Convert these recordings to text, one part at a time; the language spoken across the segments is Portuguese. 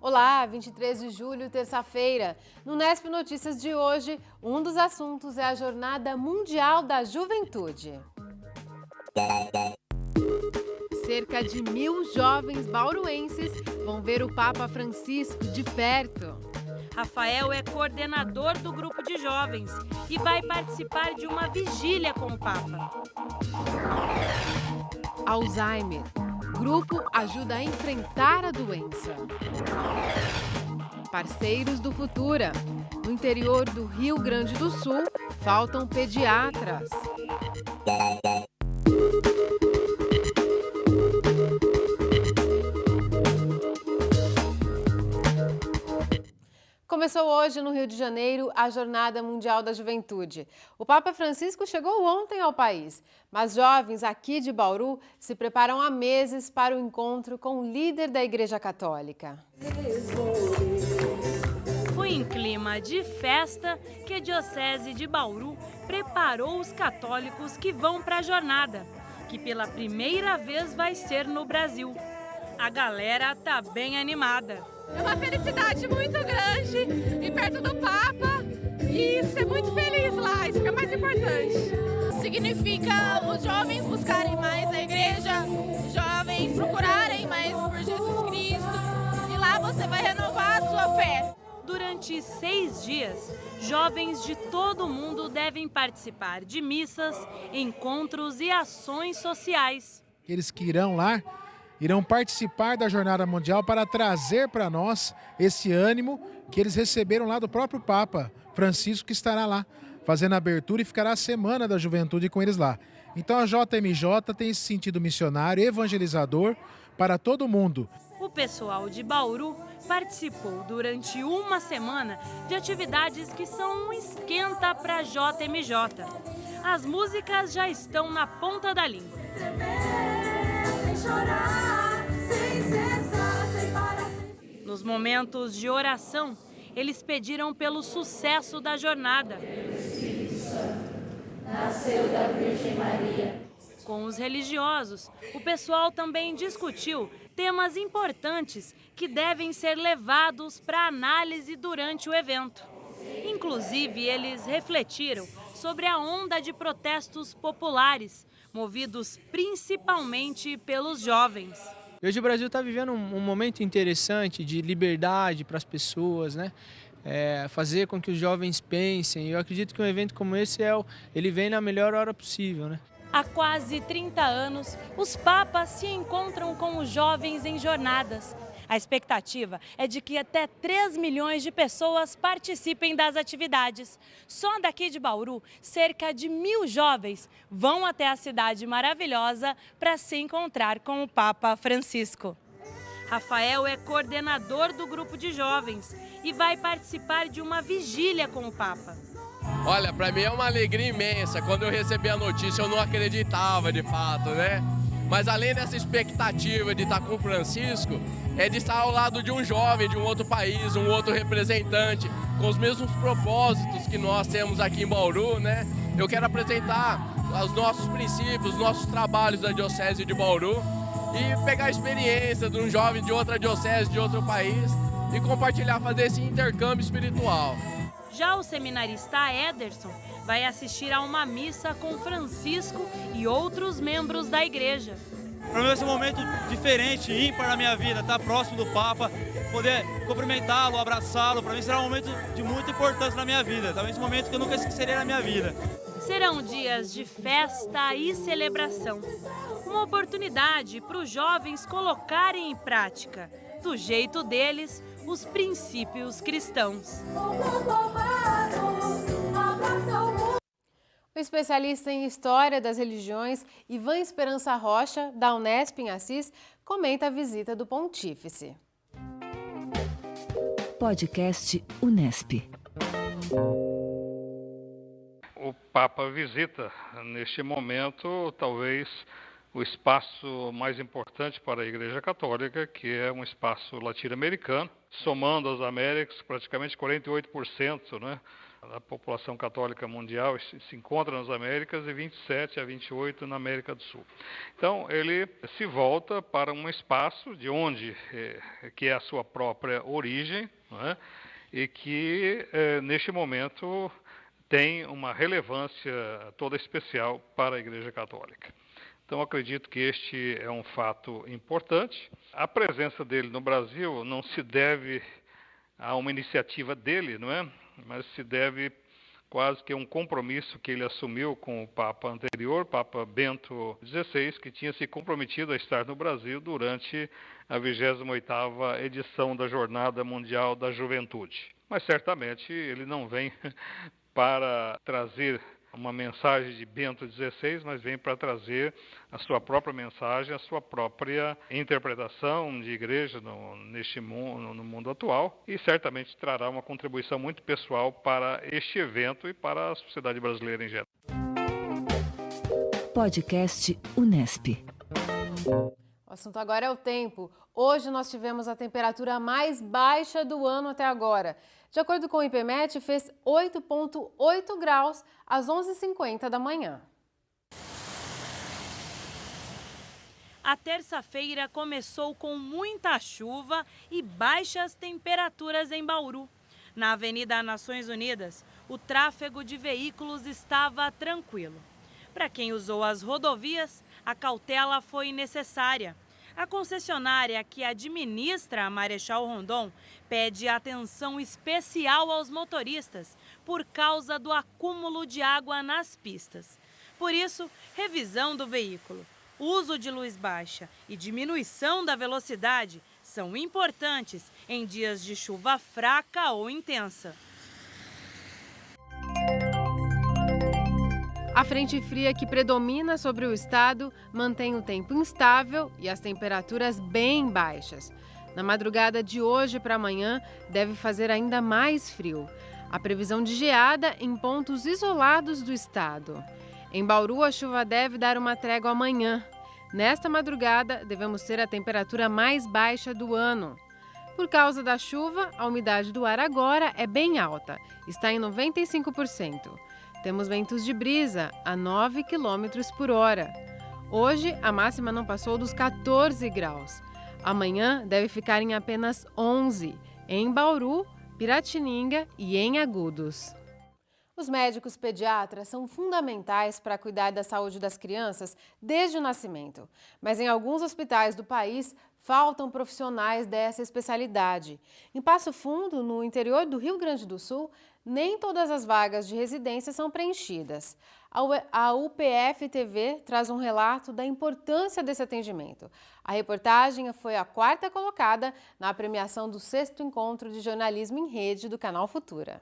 Olá, 23 de julho, terça-feira. No Nesp Notícias de hoje, um dos assuntos é a Jornada Mundial da Juventude. Cerca de 1.000 jovens bauruenses vão ver o Papa Francisco de perto. Rafael é coordenador do grupo de jovens e vai participar de uma vigília com o Papa. Alzheimer. Grupo ajuda a enfrentar a doença. Parceiros do Futura. No interior do Rio Grande do Sul, faltam pediatras. Começou hoje no Rio de Janeiro a Jornada Mundial da Juventude. O Papa Francisco chegou ontem ao país, mas jovens aqui de Bauru se preparam há meses para o encontro com o líder da Igreja Católica. Foi em clima de festa que a Diocese de Bauru preparou os católicos que vão para a jornada, que pela primeira vez vai ser no Brasil. A galera tá bem animada. É uma felicidade muito grande ir perto do Papa e ser muito feliz lá, isso que é o mais importante. Significa os jovens buscarem mais a igreja, os jovens procurarem mais por Jesus Cristo e lá você vai renovar a sua fé. Durante 6 dias, jovens de todo o mundo devem participar de missas, encontros e ações sociais. Eles que irão lá irão participar da Jornada Mundial para trazer para nós esse ânimo que eles receberam lá do próprio Papa Francisco, que estará lá fazendo a abertura e ficará a Semana da Juventude com eles lá. Então a JMJ tem esse sentido missionário, evangelizador para todo mundo. O pessoal de Bauru participou durante uma semana de atividades que são um esquenta para a JMJ. As músicas já estão na ponta da língua. Nos momentos de oração, eles pediram pelo sucesso da jornada. Nasceu da Virgem Maria. Com os religiosos, o pessoal também discutiu temas importantes que devem ser levados para análise durante o evento. Inclusive, eles refletiram sobre a onda de protestos populares, movidos principalmente pelos jovens. Hoje o Brasil está vivendo um momento interessante de liberdade para as pessoas, né? Fazer com que os jovens pensem. Eu acredito que um evento como esse ele vem na melhor hora possível, né? Há quase 30 anos, os papas se encontram com os jovens em jornadas. A expectativa é de que até 3 milhões de pessoas participem das atividades. Só daqui de Bauru, cerca de 1.000 jovens vão até a cidade maravilhosa para se encontrar com o Papa Francisco. Rafael é coordenador do grupo de jovens e vai participar de uma vigília com o Papa. Olha, para mim é uma alegria imensa. Quando eu recebi a notícia, eu não acreditava de fato, né? Mas além dessa expectativa de estar com o Francisco, é de estar ao lado de um jovem de um outro país, um outro representante, com os mesmos propósitos que nós temos aqui em Bauru, né? Eu quero apresentar os nossos princípios, os nossos trabalhos da Diocese de Bauru e pegar a experiência de um jovem de outra diocese, de outro país e compartilhar, fazer esse intercâmbio espiritual. Já o seminarista Ederson vai assistir a uma missa com Francisco e outros membros da igreja. Para mim vai ser um momento diferente, ímpar na minha vida, estar próximo do Papa, poder cumprimentá-lo, abraçá-lo, para mim será um momento de muita importância na minha vida, talvez um momento que eu nunca esquecerei na minha vida. Serão dias de festa e celebração, uma oportunidade para os jovens colocarem em prática, do jeito deles, os princípios cristãos. O especialista em História das Religiões, Ivan Esperança Rocha, da Unesp em Assis, comenta a visita do Pontífice. Podcast Unesp. O Papa visita, neste momento, talvez o espaço mais importante para a Igreja Católica, que é um espaço latino-americano, somando as Américas, praticamente 48%, né, da população católica mundial se encontra nas Américas e 27 a 28 na América do Sul. Então, ele se volta para um espaço de onde, que é a sua própria origem, não é? E que, neste momento, tem uma relevância toda especial para a Igreja Católica. Então, acredito que este é um fato importante. A presença dele no Brasil não se deve a uma iniciativa dele, não é? Mas se deve quase que a um compromisso que ele assumiu com o Papa anterior, Papa Bento XVI, que tinha se comprometido a estar no Brasil durante a 28ª edição da Jornada Mundial da Juventude. Mas certamente ele não vem para trazer uma mensagem de Bento XVI, mas vem para trazer a sua própria mensagem, a sua própria interpretação de igreja no mundo atual, e certamente trará uma contribuição muito pessoal para este evento e para a sociedade brasileira em geral. Podcast Unesp. O assunto agora é o tempo. Hoje nós tivemos a temperatura mais baixa do ano até agora. De acordo com o IPMET, fez 8,8 graus às 11h50 da manhã. A terça-feira começou com muita chuva e baixas temperaturas em Bauru. Na Avenida Nações Unidas, o tráfego de veículos estava tranquilo. Para quem usou as rodovias, a cautela foi necessária. A concessionária que administra a Marechal Rondon pede atenção especial aos motoristas por causa do acúmulo de água nas pistas. Por isso, revisão do veículo, uso de luz baixa e diminuição da velocidade são importantes em dias de chuva fraca ou intensa. A frente fria que predomina sobre o estado mantém o tempo instável e as temperaturas bem baixas. Na madrugada de hoje para amanhã deve fazer ainda mais frio. A previsão de geada em pontos isolados do estado. Em Bauru, a chuva deve dar uma trégua amanhã. Nesta madrugada, devemos ter a temperatura mais baixa do ano. Por causa da chuva, a umidade do ar agora é bem alta, está em 95%. Temos ventos de brisa a 9 km por hora. Hoje, a máxima não passou dos 14 graus. Amanhã deve ficar em apenas 11, em Bauru, Piratininga e em Agudos. Os médicos pediatras são fundamentais para cuidar da saúde das crianças desde o nascimento. Mas em alguns hospitais do país, faltam profissionais dessa especialidade. Em Passo Fundo, no interior do Rio Grande do Sul, nem todas as vagas de residência são preenchidas. A UPF-TV traz um relato da importância desse atendimento. A reportagem foi a 4ª colocada na premiação do 6º Encontro de Jornalismo em Rede do Canal Futura.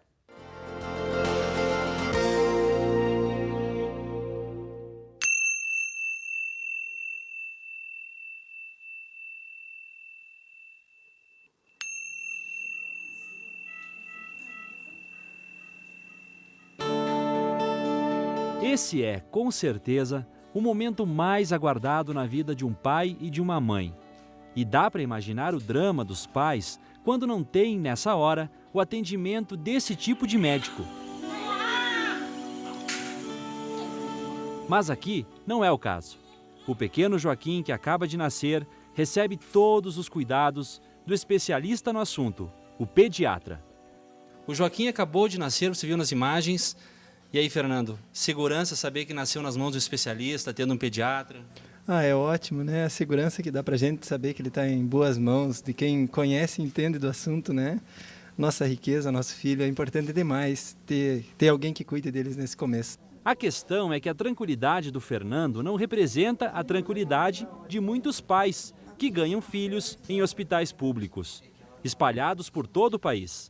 Esse é, com certeza, o momento mais aguardado na vida de um pai e de uma mãe. E dá para imaginar o drama dos pais quando não têm, nessa hora, o atendimento desse tipo de médico. Mas aqui não é o caso. O pequeno Joaquim, que acaba de nascer, recebe todos os cuidados do especialista no assunto, o pediatra. O Joaquim acabou de nascer, você viu nas imagens. E aí, Fernando, segurança saber que nasceu nas mãos de um especialista, tendo um pediatra? É ótimo, né? A segurança que dá pra gente saber que ele está em boas mãos, de quem conhece e entende do assunto, né? Nossa riqueza, nosso filho, é importante demais ter alguém que cuide deles nesse começo. A questão é que a tranquilidade do Fernando não representa a tranquilidade de muitos pais que ganham filhos em hospitais públicos, espalhados por todo o país.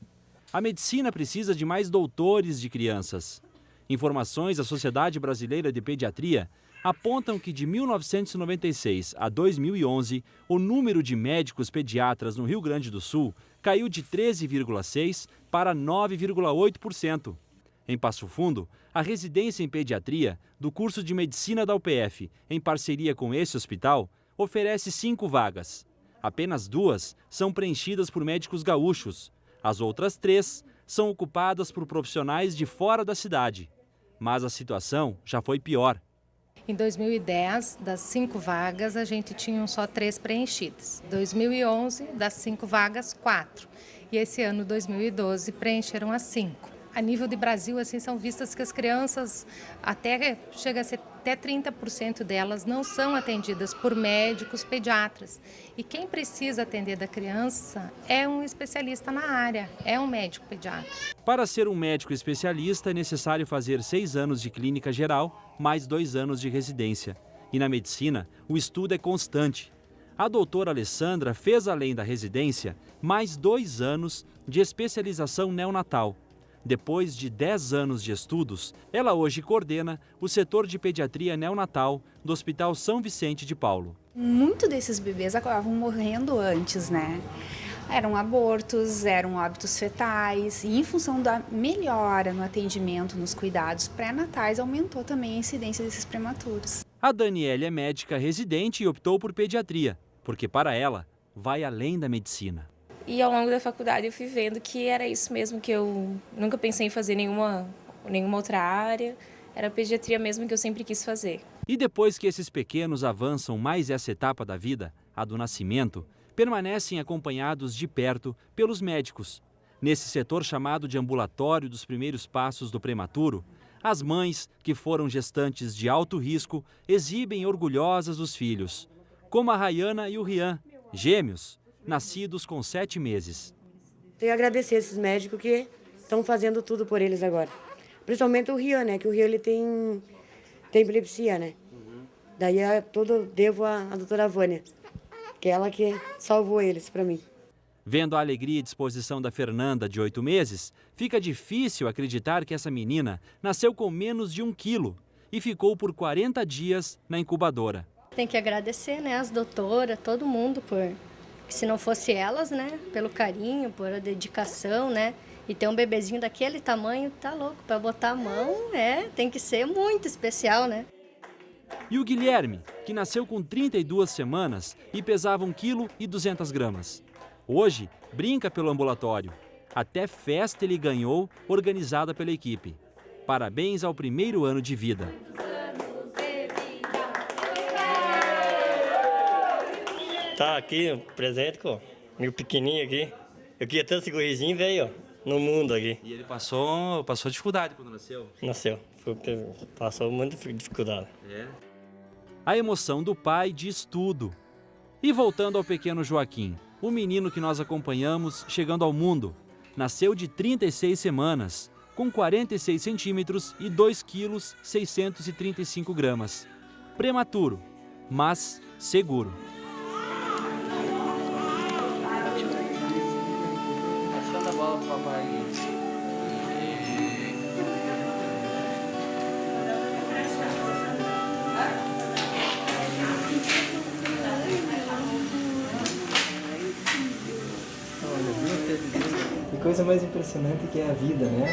A medicina precisa de mais doutores de crianças. Informações da Sociedade Brasileira de Pediatria apontam que de 1996 a 2011, o número de médicos pediatras no Rio Grande do Sul caiu de 13,6% para 9,8%. Em Passo Fundo, a residência em pediatria do curso de medicina da UPF, em parceria com esse hospital, oferece 5 vagas. Apenas 2 são preenchidas por médicos gaúchos. As outras 3 são ocupadas por profissionais de fora da cidade. Mas a situação já foi pior. Em 2010, das 5 vagas, a gente tinha só 3 preenchidas. Em 2011, das 5 vagas, 4. E esse ano, 2012, preencheram as 5. A nível de Brasil, assim, são vistas que as crianças, chega a ser até 30% delas, não são atendidas por médicos pediatras. E quem precisa atender da criança é um especialista na área, é um médico pediatra. Para ser um médico especialista, é necessário fazer 6 anos de clínica geral, mais 2 anos de residência. E na medicina, o estudo é constante. A doutora Alessandra fez, além da residência, mais 2 anos de especialização neonatal. Depois de 10 anos de estudos, ela hoje coordena o setor de pediatria neonatal do Hospital São Vicente de Paulo. Muitos desses bebês acabavam morrendo antes, né? Eram abortos, eram óbitos fetais, e em função da melhora no atendimento, nos cuidados pré-natais, aumentou também a incidência desses prematuros. A Daniela é médica residente e optou por pediatria, porque para ela vai além da medicina. E ao longo da faculdade eu fui vendo que era isso mesmo, que eu nunca pensei em fazer nenhuma outra área. Era a pediatria mesmo que eu sempre quis fazer. E depois que esses pequenos avançam mais essa etapa da vida, a do nascimento, permanecem acompanhados de perto pelos médicos. Nesse setor chamado de ambulatório dos primeiros passos do prematuro, as mães, que foram gestantes de alto risco, exibem orgulhosas os filhos, como a Rayana e o Rian, gêmeos, nascidos com 7 meses. Tenho que agradecer esses médicos que estão fazendo tudo por eles agora. Principalmente o Rian, né? Que o Rian ele tem epilepsia, né? Daí todo devo à doutora Vânia, que é ela que salvou eles para mim. Vendo a alegria e disposição da Fernanda, de 8 meses, fica difícil acreditar que essa menina nasceu com menos de 1 quilo e ficou por 40 dias na incubadora. Tem que agradecer, né, as doutoras, todo mundo se não fosse elas, né, pelo carinho, por a dedicação, né, e ter um bebezinho daquele tamanho, tá louco, para botar a mão, tem que ser muito especial, né. E o Guilherme, que nasceu com 32 semanas e pesava 1,2 kg. Hoje, brinca pelo ambulatório. Até festa ele ganhou, organizada pela equipe. Parabéns ao primeiro ano de vida. Tá aqui, presente, meu pequenininho aqui. Eu queria ter esse gurizinho, velho, no mundo aqui. E ele passou dificuldade quando nasceu? Nasceu, passou muita dificuldade. A emoção do pai diz tudo. E voltando ao pequeno Joaquim, o menino que nós acompanhamos chegando ao mundo, nasceu de 36 semanas, com 46 centímetros e 2,635 kg. Prematuro, mas seguro. Passando a bola pro papai. Que coisa mais impressionante que é a vida, né?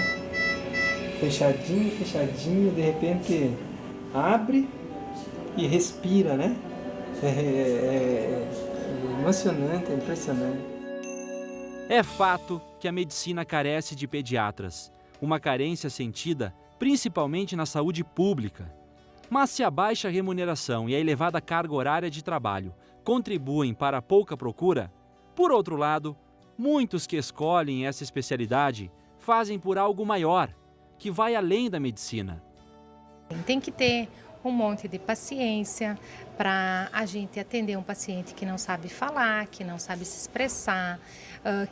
Fechadinho, fechadinho, de repente abre e respira, né? É emocionante, é impressionante. É fato que a medicina carece de pediatras, uma carência sentida principalmente na saúde pública. Mas se a baixa remuneração e a elevada carga horária de trabalho contribuem para a pouca procura, por outro lado, muitos que escolhem essa especialidade fazem por algo maior, que vai além da medicina. Tem que ter um monte de paciência para a gente atender um paciente que não sabe falar, que não sabe se expressar,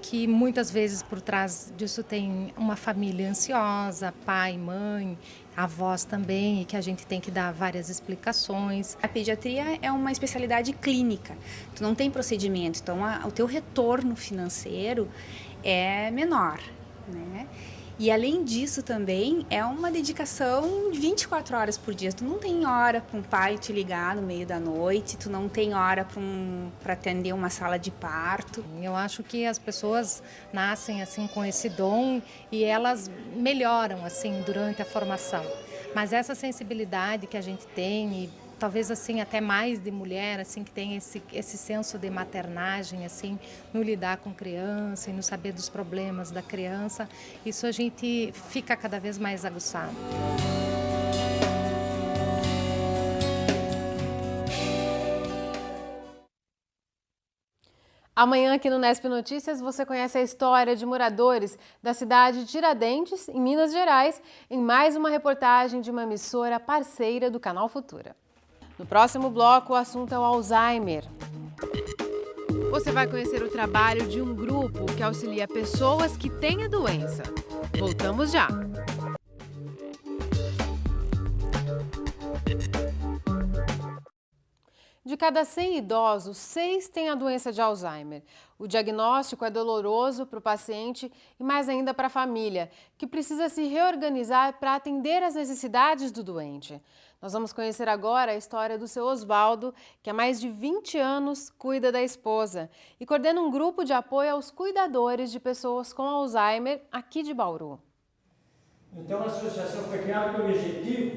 que muitas vezes por trás disso tem uma família ansiosa, pai, mãe, avós também, e que a gente tem que dar várias explicações. A pediatria é uma especialidade clínica, tu não tem procedimento, então o teu retorno financeiro é menor, né? E além disso também é uma dedicação de 24 horas por dia. Tu não tem hora para um pai te ligar no meio da noite, tu não tem hora para atender uma sala de parto. Eu acho que as pessoas nascem assim com esse dom e elas melhoram assim durante a formação. Mas essa sensibilidade que a gente tem talvez assim até mais de mulher, assim, que tem esse senso de maternagem, assim, no lidar com criança e no saber dos problemas da criança. Isso a gente fica cada vez mais aguçado. Amanhã aqui no Nesp Notícias você conhece a história de moradores da cidade de Tiradentes, em Minas Gerais, em mais uma reportagem de uma emissora parceira do Canal Futura. No próximo bloco, o assunto é o Alzheimer. Você vai conhecer o trabalho de um grupo que auxilia pessoas que têm a doença. Voltamos já! De cada 100 idosos, 6 têm a doença de Alzheimer. O diagnóstico é doloroso para o paciente e mais ainda para a família, que precisa se reorganizar para atender às necessidades do doente. Nós vamos conhecer agora a história do seu Osvaldo, que há mais de 20 anos cuida da esposa e coordena um grupo de apoio aos cuidadores de pessoas com Alzheimer aqui de Bauru. Então a associação foi criada com o objetivo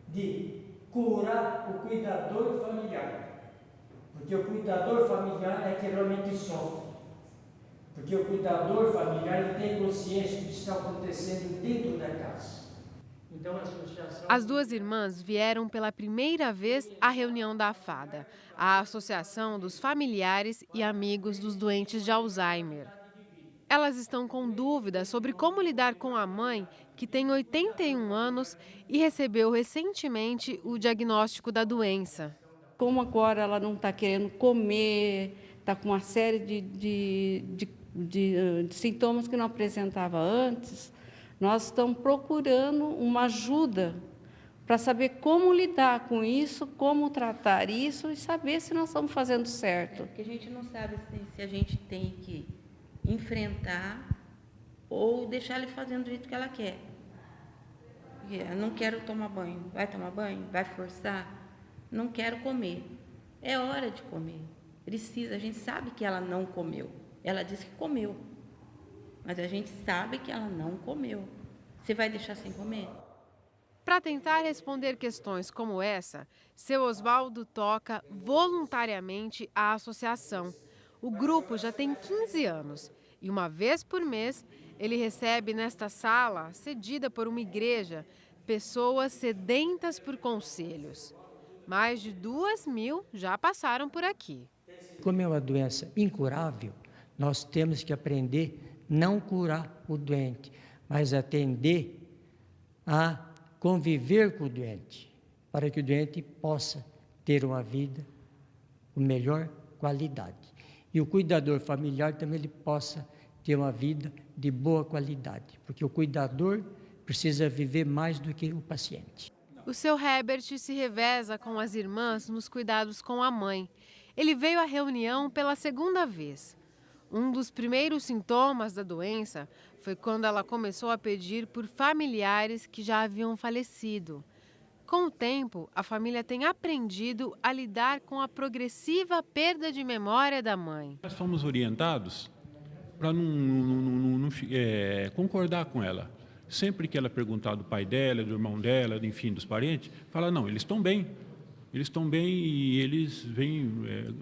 de curar o cuidador familiar. Porque o cuidador familiar é que realmente sofre. Porque o cuidador familiar ele tem consciência do que está acontecendo dentro da casa. Então, a associação... As duas irmãs vieram pela primeira vez à reunião da AFADA, a Associação dos Familiares e Amigos dos Doentes de Alzheimer. Elas estão com dúvidas sobre como lidar com a mãe, que tem 81 anos e recebeu recentemente o diagnóstico da doença. Como agora ela não está querendo comer, está com uma série de sintomas que não apresentava antes, nós estamos procurando uma ajuda para saber como lidar com isso, como tratar isso e saber se nós estamos fazendo certo. Porque a gente não sabe se a gente tem que enfrentar ou deixar ele fazendo do jeito que ela quer. Eu não quero tomar banho. Vai tomar banho? Vai forçar? Não quero comer. É hora de comer. Precisa. A gente sabe que ela não comeu. Ela disse que comeu. Mas a gente sabe que ela não comeu. Você vai deixar sem comer? Para tentar responder questões como essa, seu Osvaldo toca voluntariamente a associação. O grupo já tem 15 anos e uma vez por mês ele recebe nesta sala, cedida por uma igreja, pessoas sedentas por conselhos. Mais de 2.000 já passaram por aqui. Como é uma doença incurável, nós temos que aprender a não curar o doente, mas atender a conviver com o doente, para que o doente possa ter uma vida com melhor qualidade. E o cuidador familiar também ele possa ter uma vida de boa qualidade, porque o cuidador precisa viver mais do que o paciente. O seu Herbert se reveza com as irmãs nos cuidados com a mãe. Ele veio à reunião pela segunda vez. Um dos primeiros sintomas da doença foi quando ela começou a pedir por familiares que já haviam falecido. Com o tempo, a família tem aprendido a lidar com a progressiva perda de memória da mãe. Nós fomos orientados para não concordar com ela. Sempre que ela perguntar do pai dela, do irmão dela, enfim, dos parentes, fala, não, eles estão bem. Eles estão bem e eles vêm,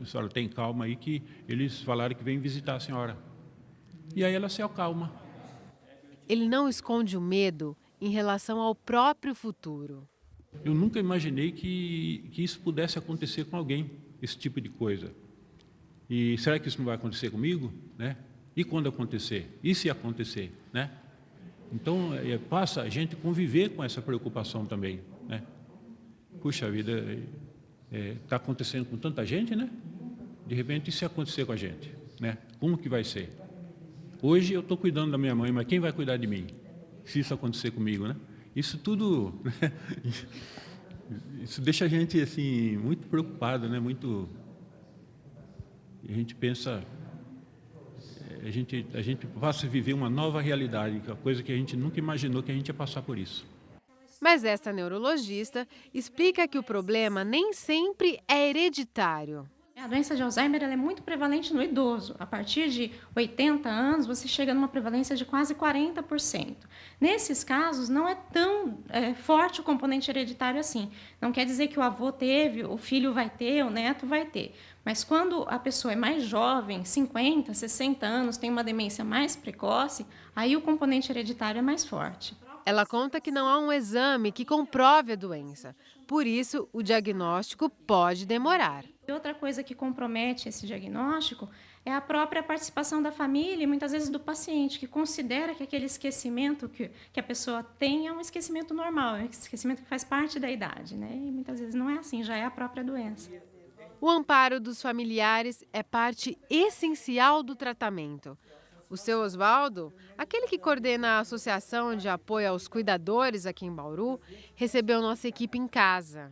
a senhora tem calma aí, que eles falaram que vêm visitar a senhora. E aí ela se acalma. Ele não esconde o medo em relação ao próprio futuro. Eu nunca imaginei que isso pudesse acontecer com alguém, esse tipo de coisa. E será que isso não vai acontecer comigo? Né? E quando acontecer? E se acontecer? Né? Então, passa a gente conviver com essa preocupação também. Né? Puxa vida, está acontecendo com tanta gente, né? De repente, e se acontecer com a gente? Né? Como que vai ser? Hoje eu estou cuidando da minha mãe, mas quem vai cuidar de mim? Se isso acontecer comigo, né? Isso tudo, né? Isso deixa a gente assim muito preocupado, né? Muito. A gente pensa, a gente passa a viver uma nova realidade, coisa que a gente nunca imaginou que a gente ia passar por isso. Mas esta neurologista explica que o problema nem sempre é hereditário. A doença de Alzheimer ela é muito prevalente no idoso. A partir de 80 anos, você chega numa prevalência de quase 40%. Nesses casos, não é tão forte o componente hereditário assim. Não quer dizer que o avô teve, o filho vai ter, o neto vai ter. Mas quando a pessoa é mais jovem, 50, 60 anos, tem uma demência mais precoce, aí o componente hereditário é mais forte. Ela conta que não há um exame que comprove a doença. Por isso, o diagnóstico pode demorar. Outra coisa que compromete esse diagnóstico é a própria participação da família e muitas vezes do paciente, que considera que aquele esquecimento que a pessoa tem é um esquecimento normal, é um esquecimento que faz parte da idade, né? E muitas vezes não é assim, já é a própria doença. O amparo dos familiares é parte essencial do tratamento. O seu Oswaldo, aquele que coordena a Associação de Apoio aos Cuidadores aqui em Bauru, recebeu nossa equipe em casa.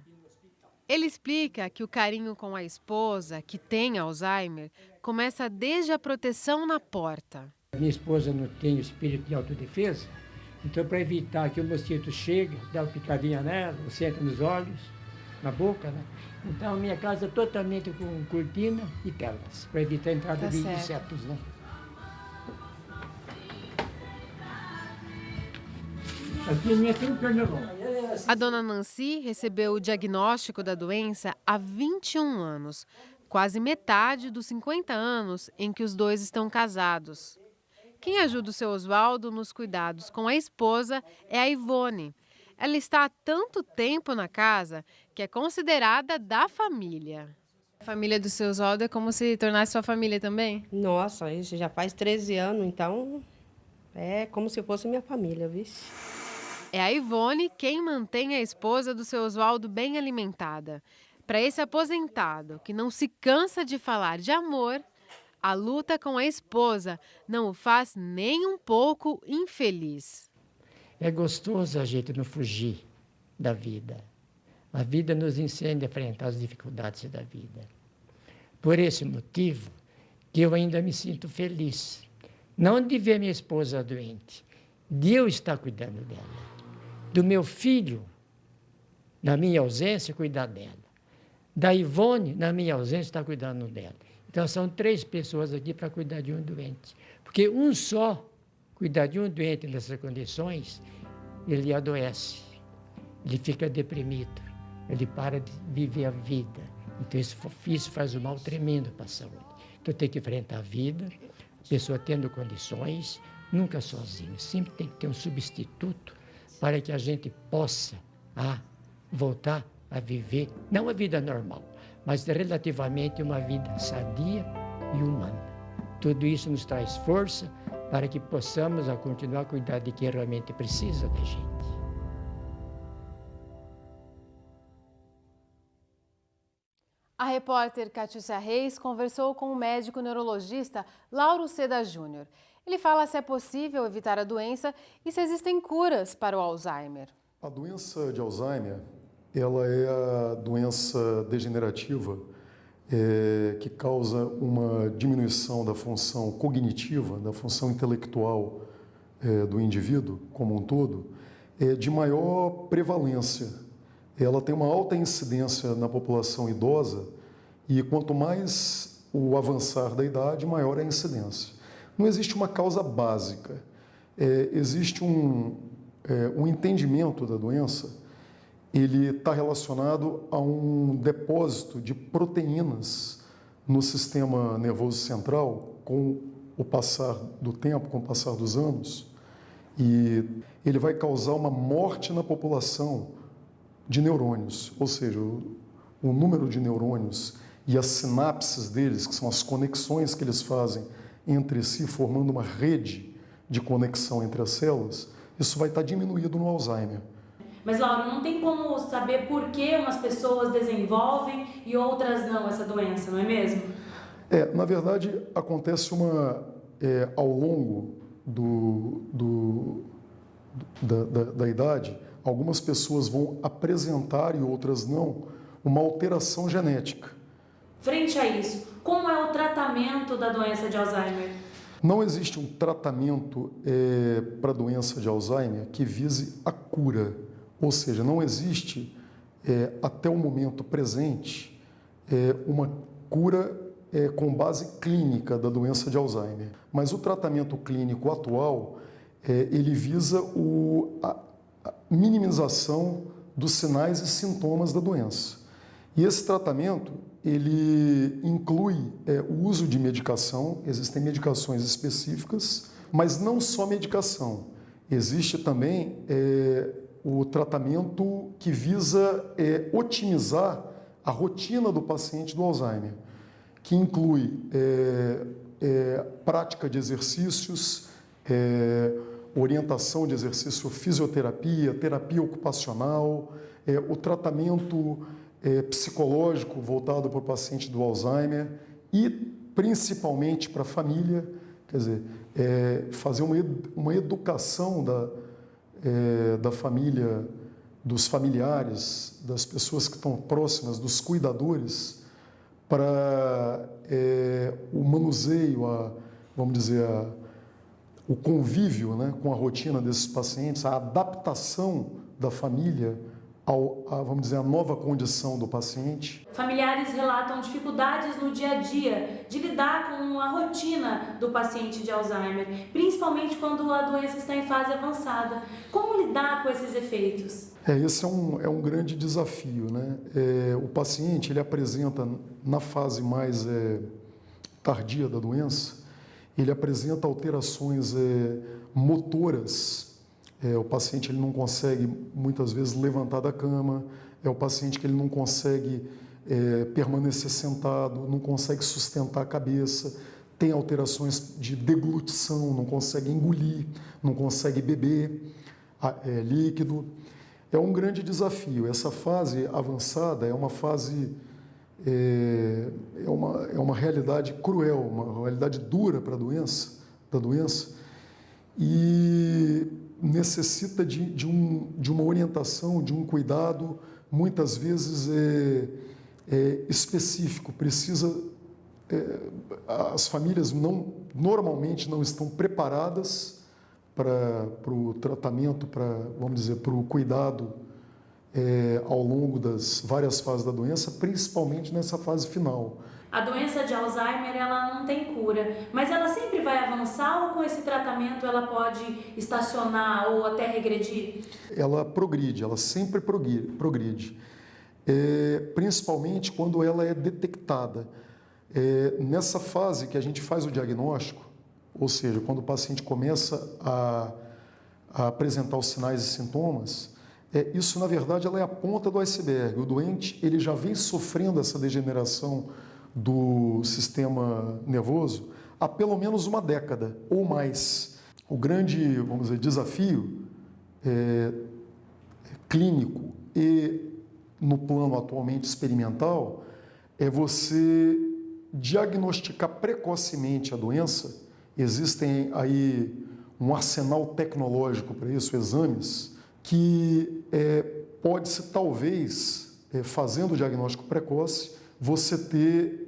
Ele explica que o carinho com a esposa, que tem Alzheimer, começa desde a proteção na porta. Minha esposa não tem espírito de autodefesa, então para evitar que o mosquito chegue, dá uma picadinha nela, senta nos olhos, na boca, né? Então a minha casa é totalmente com cortina e telas, para evitar a entrada de insetos, né? A dona Nancy recebeu o diagnóstico da doença há 21 anos, quase metade dos 50 anos em que os dois estão casados. Quem ajuda o seu Oswaldo nos cuidados com a esposa é a Ivone. Ela está há tanto tempo na casa que é considerada da família. A família do seu Oswaldo é como se tornasse sua família também? Nossa, isso já faz 13 anos, então é como se fosse minha família, vixe. É a Ivone quem mantém a esposa do seu Oswaldo bem alimentada. Para esse aposentado que não se cansa de falar de amor, a luta com a esposa não o faz nem um pouco infeliz. É gostoso a gente não fugir da vida. A vida nos ensina a enfrentar as dificuldades da vida. Por esse motivo que eu ainda me sinto feliz. Não de ver minha esposa doente, de eu estar cuidando dela. Do meu filho, na minha ausência, cuidar dela. Da Ivone, na minha ausência, estar cuidando dela. Então, são 3 pessoas aqui para cuidar de um doente. Porque um só cuidar de um doente nessas condições, ele adoece, ele fica deprimido, ele para de viver a vida. Então, isso faz um mal tremendo para a saúde. Então, tem que enfrentar a vida, a pessoa tendo condições, nunca sozinho, sempre tem que ter um substituto para que a gente possa voltar a viver, não a vida normal, mas relativamente uma vida sadia e humana. Tudo isso nos traz força para que possamos continuar a cuidar de quem realmente precisa da gente. A repórter Catiúcia Reis conversou com o médico neurologista Lauro Seda Júnior. Ele fala se é possível evitar a doença e se existem curas para o Alzheimer. A doença de Alzheimer, ela é a doença degenerativa que causa uma diminuição da função cognitiva, da função intelectual do indivíduo como um todo, de maior prevalência. Ela tem uma alta incidência na população idosa e quanto mais o avançar da idade, maior é a incidência. Não existe uma causa básica, existe um entendimento da doença, ele está relacionado a um depósito de proteínas no sistema nervoso central com o passar do tempo, com o passar dos anos, e ele vai causar uma morte na população de neurônios, ou seja, o número de neurônios e as sinapses deles, que são as conexões que eles fazem entre si, formando uma rede de conexão entre as células, isso vai estar diminuído no Alzheimer. Mas, Laura, não tem como saber por que umas pessoas desenvolvem e outras não essa doença, não é mesmo? Na verdade, acontece ao longo da idade, algumas pessoas vão apresentar e outras não uma alteração genética. Frente a isso, como é o tratamento da doença de Alzheimer? Não existe um tratamento para a doença de Alzheimer que vise a cura, ou seja, não existe, até o momento presente, uma cura com base clínica da doença de Alzheimer. Mas o tratamento clínico atual, ele visa a minimização dos sinais e sintomas da doença. E esse tratamento, ele inclui o uso de medicação, existem medicações específicas, mas não só medicação. Existe também o tratamento que visa otimizar a rotina do paciente do Alzheimer, que inclui prática de exercícios, orientação de exercício, fisioterapia, terapia ocupacional, o tratamento psicológico voltado para o paciente do Alzheimer e, principalmente, para a família, quer dizer, fazer uma educação da família, dos familiares, das pessoas que estão próximas, dos cuidadores, para o manuseio, vamos dizer, o convívio, né, com a rotina desses pacientes, a adaptação da família vamos dizer, a nova condição do paciente. Familiares relatam dificuldades no dia a dia de lidar com a rotina do paciente de Alzheimer, principalmente quando a doença está em fase avançada. Como lidar com esses efeitos? Esse é um grande desafio, né? O paciente, ele apresenta, na fase mais tardia da doença, ele apresenta alterações motoras. O paciente, ele não consegue, muitas vezes, levantar da cama, o paciente que ele não consegue permanecer sentado, não consegue sustentar a cabeça, tem alterações de deglutição, não consegue engolir, não consegue beber líquido. É um grande desafio. Essa fase avançada é uma fase, é uma realidade cruel, uma realidade dura para da doença, e necessita de uma orientação, de um cuidado, muitas vezes específico. As famílias normalmente não estão preparadas para o tratamento, vamos dizer, para o cuidado ao longo das várias fases da doença, principalmente nessa fase final. A doença de Alzheimer, ela não tem cura, mas ela sempre vai avançar ou com esse tratamento ela pode estacionar ou até regredir? Ela progride, ela sempre progride, principalmente quando ela é detectada. Nessa fase que a gente faz o diagnóstico, ou seja, quando o paciente começa a apresentar os sinais e sintomas, isso, na verdade, ela é a ponta do iceberg. O doente, ele já vem sofrendo essa degeneração do sistema nervoso há pelo menos uma década ou mais. O grande, vamos dizer, desafio clínico e no plano atualmente experimental é você diagnosticar precocemente a doença. Existem aí um arsenal tecnológico para isso, exames, que pode-se talvez, fazendo o diagnóstico precoce, você ter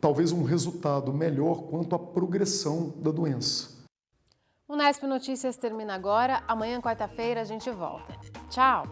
talvez um resultado melhor quanto à progressão da doença. O Unesp Notícias termina agora. Amanhã, quarta-feira, a gente volta. Tchau!